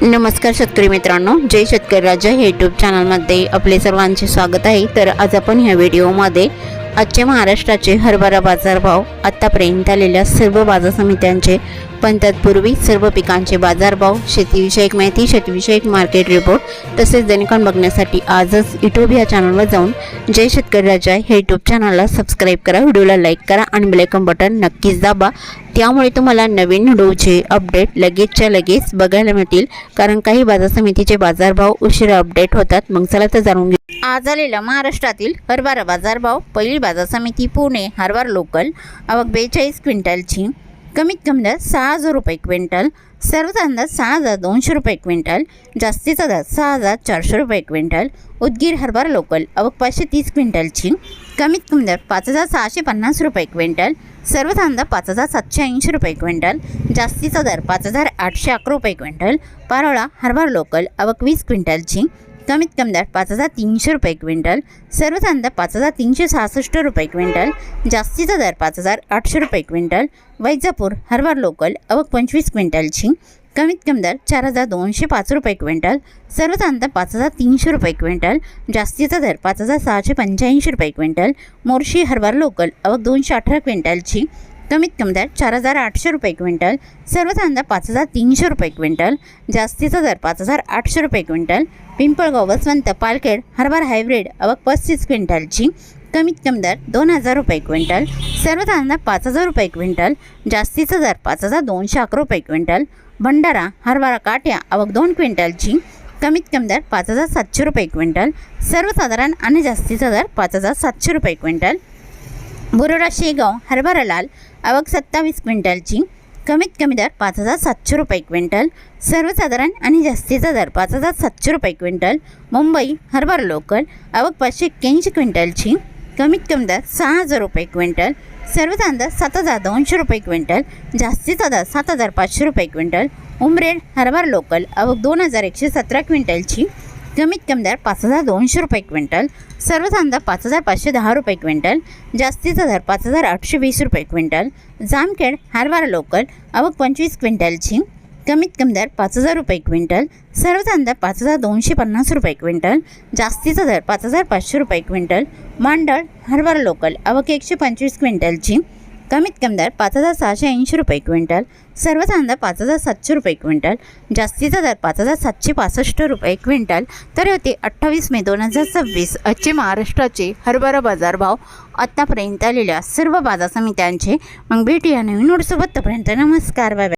नमस्कार शेतकरी मित्रांनो, जय शेतकरी राजा हे यूट्यूब चॅनलमध्ये आपले सर्वांचे स्वागत आहे। तर आज आपण ह्या व्हिडिओमध्ये आजचे महाराष्ट्राचे हरभरा बाजारभाव, आतापर्यंत आलेल्या सर्व बाजार समित्यांचे, पण तत्पूर्वी सर्व पिकांचे बाजारभाव, शेतीविषयक माहिती, शेतीविषयक मार्केट रिपोर्ट तसेच दैनिकांन बघण्यासाठी आजच यूट्यूब या चॅनलवर जाऊन जय शेतकरी राजा हे यूट्यूब चॅनलला सबस्क्राईब करा, व्हिडिओला लाईक करा आणि बेल आयकॉन बटन नक्कीच दाबा। त्यामुळे तुम्हाला नवीन व्हिडिओचे अपडेट लगेचच्या लगेच बघायला मिळतील, कारण काही बाजार समितीचे बाजारभाव उशिरा अपडेट होतात। मग चला तर जाणून घेऊ आज आलेला महाराष्ट्रातील हरभरा बाजारभाव। पहिली बाजार समिती पुणे, हरभरा लोकल, आवक 42 क्विंटलची, कमीत कमी दर 6,000 रुपये क्विंटल, सर्वसाधारण दर 6,200 रुपये क्विंटल, जास्तीचा दर 6,400 रुपये क्विंटल। उदगीर हरभरा लोकल, आवक 530 क्विंटलची, कमीत कमी दर 5,650 रुपये क्विंटल, सर्वसाधारण दर 5,780 रुपये क्विंटल, जास्तीचा दर 5,811 रुपये क्विंटल। पारोळा हरभरा लोकल, आवक 20 क्विंटलची, कमीत कमी दर 5,300 रुपये क्विंटल, सर्वसाधारण दर 5,366 रुपये क्विंटल, जास्तीचा दर 5,800 रुपये क्विंटल। वैजापूर हरभरा लोकल, आवक 25 क्विंटलची, कमीत कमी दर 4,205 रुपये क्विंटल, सर्वसाधारण दर 5,300 रुपये क्विंटल, जास्तीचा दर 5,685 रुपये क्विंटल। मोर्शी हरभरा लोकल, आवक 218 क्विंटलची, कमीत कमी दर 4,800 रुपये क्विंटल, सर्वसाधारण दर 5,300 रुपये क्विंटल, जास्तीचा दर 5,800 रुपये क्विंटल। पिंपळगाव वसवंत पालखेड हरभरा हायब्रिड, आवक 35 क्विंटलची, कमीत कमी दर 2,000 रुपये क्विंटल, सर्वसाधारण दर 5,000 रुपये क्विंटल, जास्तीचा दर 5,211 रुपये क्विंटल। भंडारा हरभरा काट्या, आवक 2 क्विंटलची, कमीत कमी दर 5,700 रुपये क्विंटल, सर्वसाधारण आणि जास्तीचा दर 5,700 रुपये क्विंटल। बोरोडा शेगाव हरभरा लाल, आवक 27 क्विंटलची, कमीत कमी दर 5,700 रुपये क्विंटल, सर्वसाधारण आणि जास्तीचा दर 5,700 रुपये क्विंटल। मुंबई हरभरा लोकल, आवक 581 क्विंटलची, कमीत कमी दर 6,000 रुपये क्विंटल, सर्वसाधारण दर 7,200 रुपये क्विंटल, जास्तीचा दर 7,500 रुपये क्विंटल। उमरेड हरभरा लोकल, आवक 2,117 क्विंटलची, कमीत कमी दर 5,200 रुपये क्विंटल, सर्वसाधारण दर 5,510 रुपये क्विंटल, जास्तीचा दर 5,820 रुपये क्विंटल। जामखेड हरभरा लोकल, आवक 25 क्विंटलची, कमीत कमी दर 5,000 रुपये क्विंटल, सर्वसाधारण दर 5,250 रुपये क्विंटल, जास्तीचा दर 5,500 रुपये क्विंटल। मांडळ हरभरा लोकल, आवक 125 क्विंटलची, कमीत कमी दर 5,680 रुपये क्विंटल, सर्वसाधारण दर 5,700 रुपये क्विंटल, जास्तीचा दर 5,765 रुपये क्विंटल। तर होते 28 मे 2026 आजचे महाराष्ट्राचे हरभरा बाजारभाव, आतापर्यंत आलेल्या सर्व बाजार समित्यांचे। मग भेटूया नवीन नोटसोबत, तोपर्यंत नमस्कार, बाय बाय।